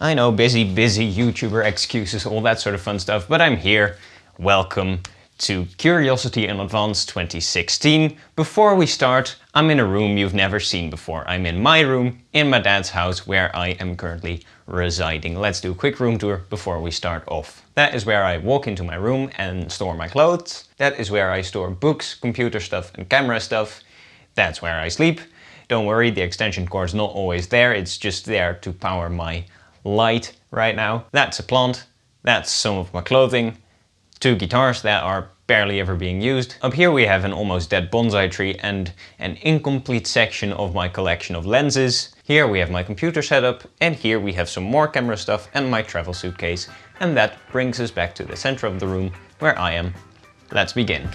I know, busy YouTuber excuses, all that sort of fun stuff, but I'm here. Welcome to Curiosity in Advance 2016. Before we start, I'm in a room you've never seen before. I'm in my room, in my dad's house, where I am currently residing. Let's do a quick room tour before we start off. That is where I walk into my room and store my clothes. That is where I store books, computer stuff and camera stuff. That's where I sleep. Don't worry, the extension cord's not always there, it's just there to power my light right now. That's a plant, that's some of my clothing, 2 guitars that are barely ever being used. Up here we have an almost dead bonsai tree and an incomplete section of my collection of lenses. Here we have my computer setup, and here we have some more camera stuff and my travel suitcase. And that brings us back to the center of the room where I am. Let's begin.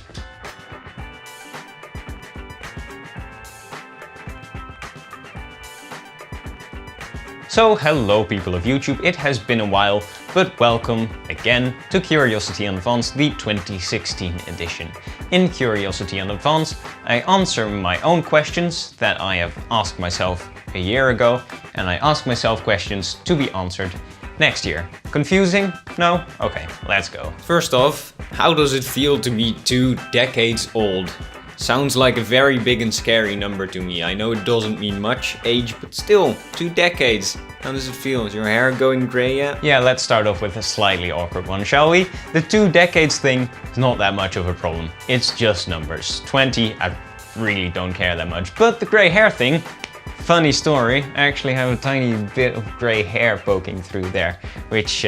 So hello people of YouTube, it has been a while, but welcome again to Curiosity in Advance, the 2016 edition. In Curiosity in Advance, I answer my own questions that I have asked myself a year ago, and I ask myself questions to be answered next year. Confusing? No? Okay, let's go. First off, how does it feel to be 2 decades old? Sounds like a very big and scary number to me. I know it doesn't mean much age, but still, 2 decades. How does it feel? Is your hair going grey yet? Yeah, let's start off with a slightly awkward one, shall we? The 2 decades thing is not that much of a problem. It's just numbers. 20, I really don't care that much. But the grey hair thing, funny story. I actually have a tiny bit of grey hair poking through there, which,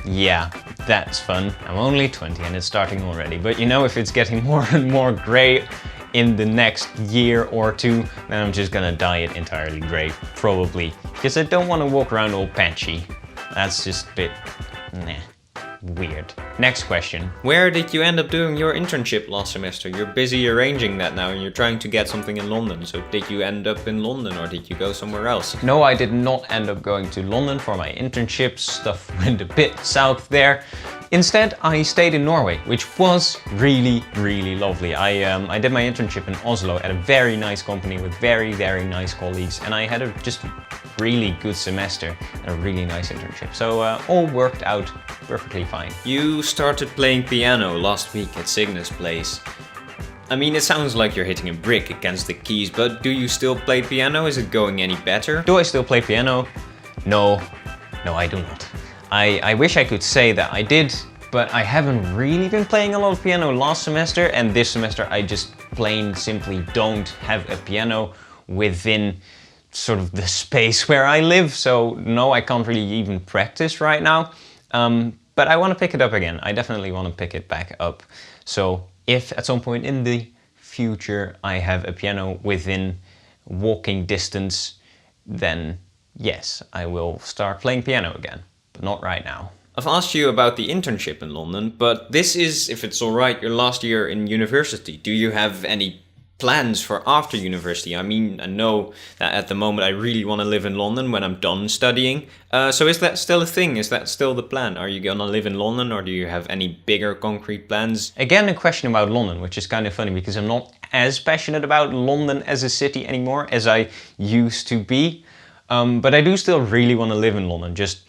yeah, that's fun. I'm only 20 and it's starting already, but you know, if it's getting more and more grey in the next year or 2, then I'm just gonna dye it entirely grey, probably, because I don't want to walk around all patchy. That's just a bit, weird. Next question. Where did you end up doing your internship last semester? You're busy arranging that now and you're trying to get something in London. So did you end up in London or did you go somewhere else? No, I did not end up going to London for my internship. Stuff went a bit south there. Instead, I stayed in Norway, which was really, really lovely. I did my internship in Oslo at a very nice company with very, very nice colleagues, and I had a just really good semester and a really nice internship. So all worked out perfectly fine. You started playing piano last week at Cygnus Place. I mean, it sounds like you're hitting a brick against the keys, but do you still play piano? Is it going any better? Do I still play piano? No, I do not. I wish I could say that I did, but I haven't really been playing a lot of piano last semester, and this semester I just plain simply don't have a piano within sort of the space where I live, so no, I can't really even practice right now. But I want to pick it up again. I definitely want to pick it back up. So if at some point in the future I have a piano within walking distance, then yes, I will start playing piano again. But not right now. I've asked you about the internship in London, but this is, if it's alright, your last year in university. Do you have any plans for after university? I mean, I know that at the moment I really want to live in London when I'm done studying. So is that still a thing? Is that still the plan? Are you gonna live in London or do you have any bigger concrete plans? Again, a question about London, which is kind of funny because I'm not as passionate about London as a city anymore as I used to be. But I do still really want to live in London, just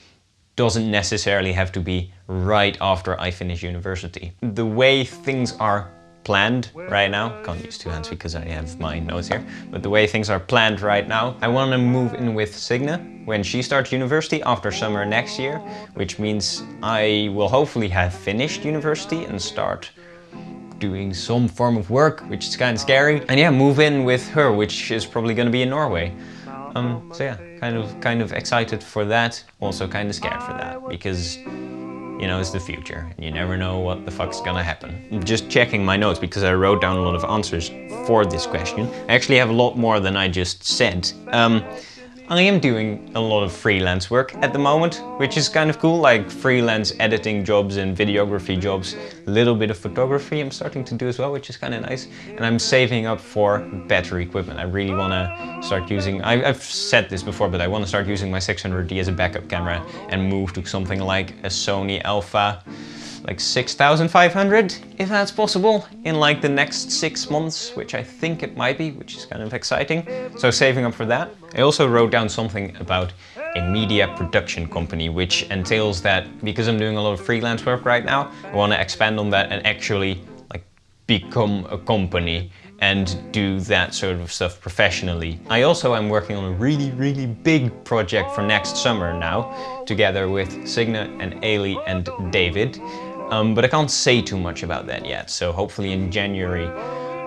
doesn't necessarily have to be right after I finish university. The way things are planned right now, can't use 2 hands because I have my nose here, but the way things are planned right now, I want to move in with Signe when she starts university after summer next year, which means I will hopefully have finished university and start doing some form of work, which is kind of scary. And yeah, move in with her, which is probably going to be in Norway. So yeah, kind of excited for that, also kind of scared for that, because, you know, it's the future, and you never know what the fuck's gonna happen. I'm just checking my notes, because I wrote down a lot of answers for this question. I actually have a lot more than I just said. I am doing a lot of freelance work at the moment, which is kind of cool, like freelance editing jobs and videography jobs. A little bit of photography I'm starting to do as well, which is kind of nice. And I'm saving up for better equipment. I really want to start using, I've said this before, but I want to start using my 600D as a backup camera and move to something like a Sony Alpha like 6,500, if that's possible, in like the next 6 months, which I think it might be, which is kind of exciting. So saving up for that. I also wrote down something about a media production company, which entails that because I'm doing a lot of freelance work right now, I want to expand on that and actually like become a company and do that sort of stuff professionally. I also am working on a really big project for next summer now, together with Signe and Ailey and David. But I can't say too much about that yet, so hopefully in January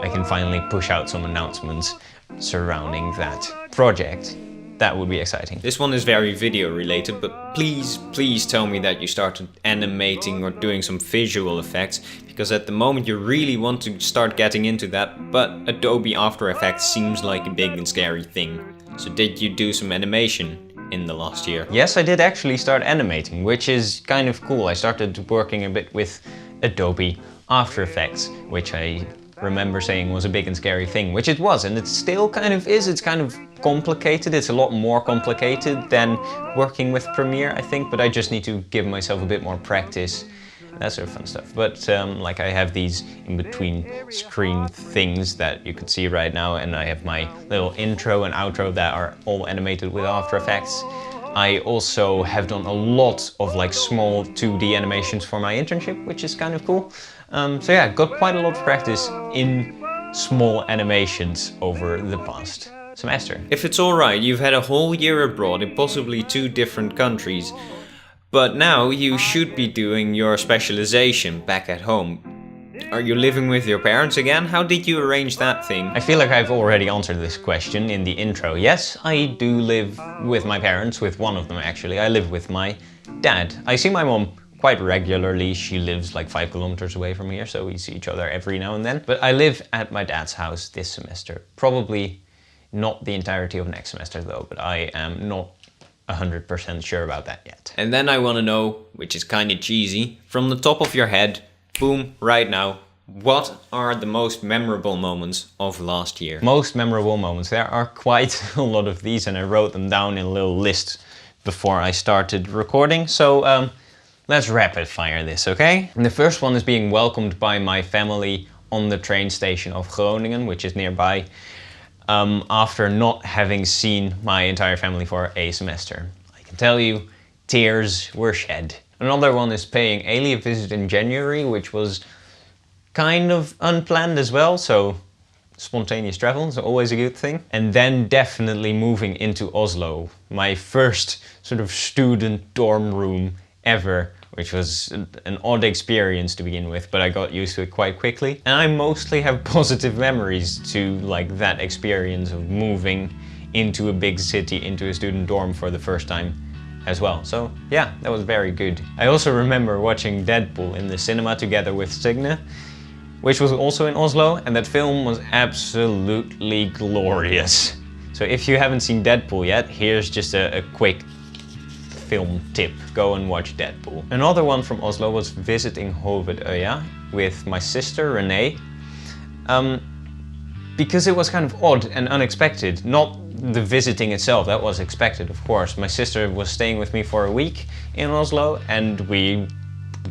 I can finally push out some announcements surrounding that project. That would be exciting. This one is very video related, but please tell me that you started animating or doing some visual effects, because at the moment you really want to start getting into that, but Adobe After Effects seems like a big and scary thing. So did you do some animation in the last year? Yes, I did actually start animating, which is kind of cool. I started working a bit with Adobe After Effects, which I remember saying was a big and scary thing, which it was, and it still kind of is. It's kind of complicated. It's a lot more complicated than working with Premiere, I think, but I just need to give myself a bit more practice, that sort of fun stuff. But like I have these in between screen things that you can see right now, and I have my little intro and outro that are all animated with After Effects. I also have done a lot of like small 2D animations for my internship, which is kind of cool. So yeah, got quite a lot of practice in small animations over the past semester. If it's alright, you've had a whole year abroad in possibly 2 different countries, but now you should be doing your specialization back at home. Are you living with your parents again? How did you arrange that thing? I feel like I've already answered this question in the intro. Yes, I do live with my parents, with one of them actually. I live with my dad. I see my mom quite regularly. She lives like 5 kilometers away from here, so we see each other every now and then. But I live at my dad's house this semester. Probably not the entirety of next semester though, but I am not 100% sure about that yet. And then I want to know, which is kind of cheesy, from the top of your head, boom, right now, what are the most memorable moments of last year? Most memorable moments. There are quite a lot of these, and I wrote them down in a little list before I started recording. So let's rapid fire this, okay? And the first one is being welcomed by my family on the train station of Groningen, which is nearby, after not having seen my entire family for a semester. I can tell you, tears were shed. Another one is paying Ailey a visit in January, which was kind of unplanned as well, so spontaneous travel is always a good thing. And then definitely moving into Oslo, my first sort of student dorm room ever, which was an odd experience to begin with, but I got used to it quite quickly. And I mostly have positive memories to like that experience of moving into a big city, into a student dorm for the first time as well. So yeah, that was very good. I also remember watching Deadpool in the cinema together with Signe, which was also in Oslo, and that film was absolutely glorious. So if you haven't seen Deadpool yet, here's just a quick film tip. Go and watch Deadpool. Another one from Oslo was visiting Hovedøya with my sister Renee, because it was kind of odd and unexpected. Not the visiting itself, that was expected of course. My sister was staying with me for a week in Oslo, and we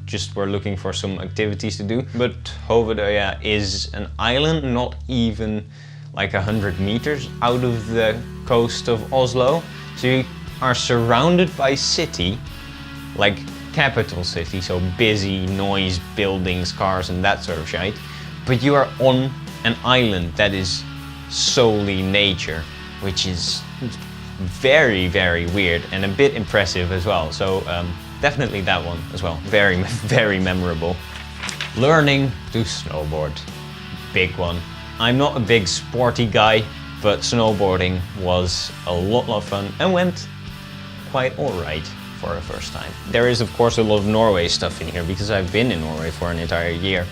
just were looking for some activities to do. But Hovedøya is an island not even like 100 meters out of the coast of Oslo. So you are surrounded by city, like capital city, so busy, noise, buildings, cars and that sort of shit. But you are on an island that is solely nature, which is very, very weird and a bit impressive as well. So definitely that one as well. Very, very memorable. Learning to snowboard. Big one. I'm not a big sporty guy, but snowboarding was a lot of fun and went quite alright for the first time. There is of course a lot of Norway stuff in here because I've been in Norway for an entire year.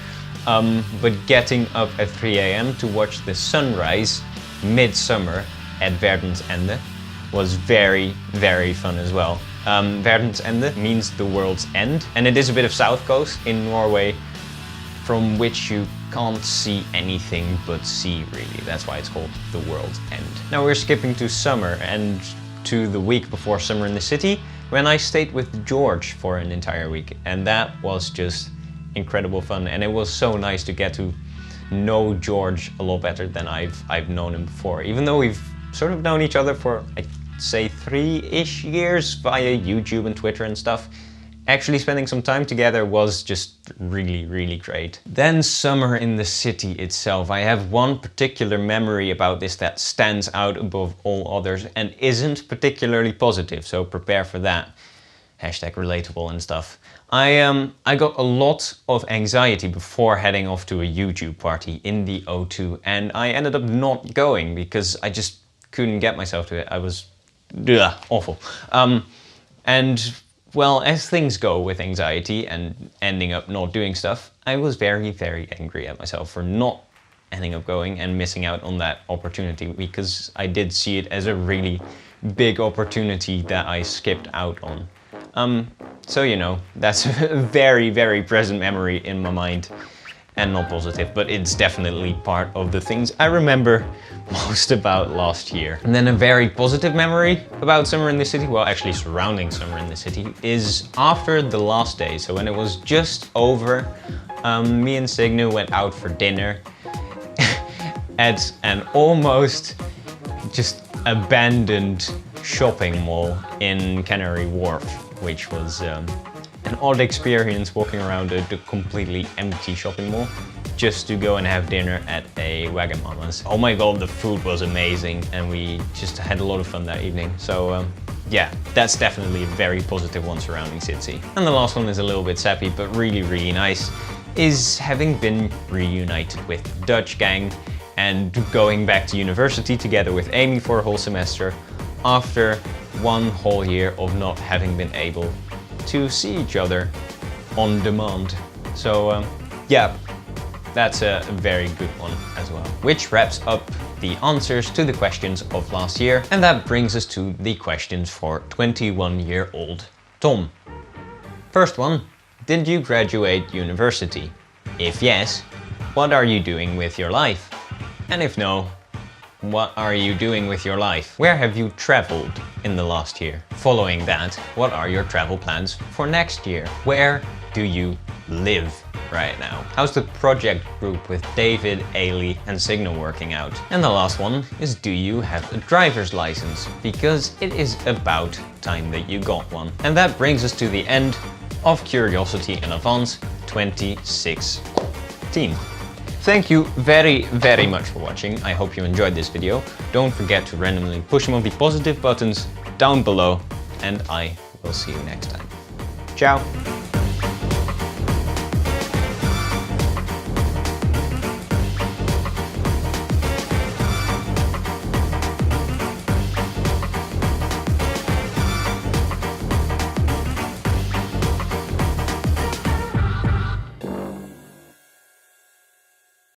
But getting up at 3 AM to watch the sunrise midsummer at Verdens Ende was very, very fun as well. Verdens Ende means the world's end, and it is a bit of south coast in Norway from which you can't see anything but sea really. That's why it's called the world's end. Now we're skipping to summer and to the week before summer in the city, when I stayed with George for an entire week, and that was just incredible fun. And it was so nice to get to know George a lot better than I've known him before, even though we've sort of known each other for, I'd say, 3-ish years via YouTube and Twitter and stuff. Actually spending some time together was just really, really great. Then summer in the city itself. I have one particular memory about this that stands out above all others and isn't particularly positive, so prepare for that. Hashtag relatable and stuff. I got a lot of anxiety before heading off to a YouTube party in the O2, and I ended up not going because I just couldn't get myself to it. I was awful. And well, as things go with anxiety and ending up not doing stuff, I was very, very angry at myself for not ending up going and missing out on that opportunity, because I did see it as a really big opportunity that I skipped out on. So you know, that's a very, very present memory in my mind, and not positive, but it's definitely part of the things I remember most about last year. And then a very positive memory about summer in the city, well actually surrounding summer in the city, is after the last day. So when it was just over, me and Signe went out for dinner at an almost just abandoned shopping mall in Canary Wharf, which was an odd experience walking around a completely empty shopping mall just to go and have dinner at a Wagamama's. Oh my god, the food was amazing and we just had a lot of fun that evening. So yeah, that's definitely a very positive one surrounding Sitsi. And the last one is a little bit sappy but really, really nice, is having been reunited with the Dutch gang and going back to university together with Amy for a whole semester after one whole year of not having been able to see each other on demand. So yeah, that's a very good one as well. Which wraps up the answers to the questions of last year, and that brings us to the questions for 21-year-old Tom. First one, did you graduate university? If yes, what are you doing with your life? And if no, what are you doing with your life? Where have you traveled in the last year? Following that, what are your travel plans for next year? Where do you live right now? How's the project group with David, Ailey and Signe working out? And the last one is, do you have a driver's license? Because it is about time that you got one. And that brings us to the end of Curiosity in Advance 2016. Thank you very, very much for watching. I hope you enjoyed this video. Don't forget to randomly push some of the positive buttons down below, and I will see you next time. Ciao!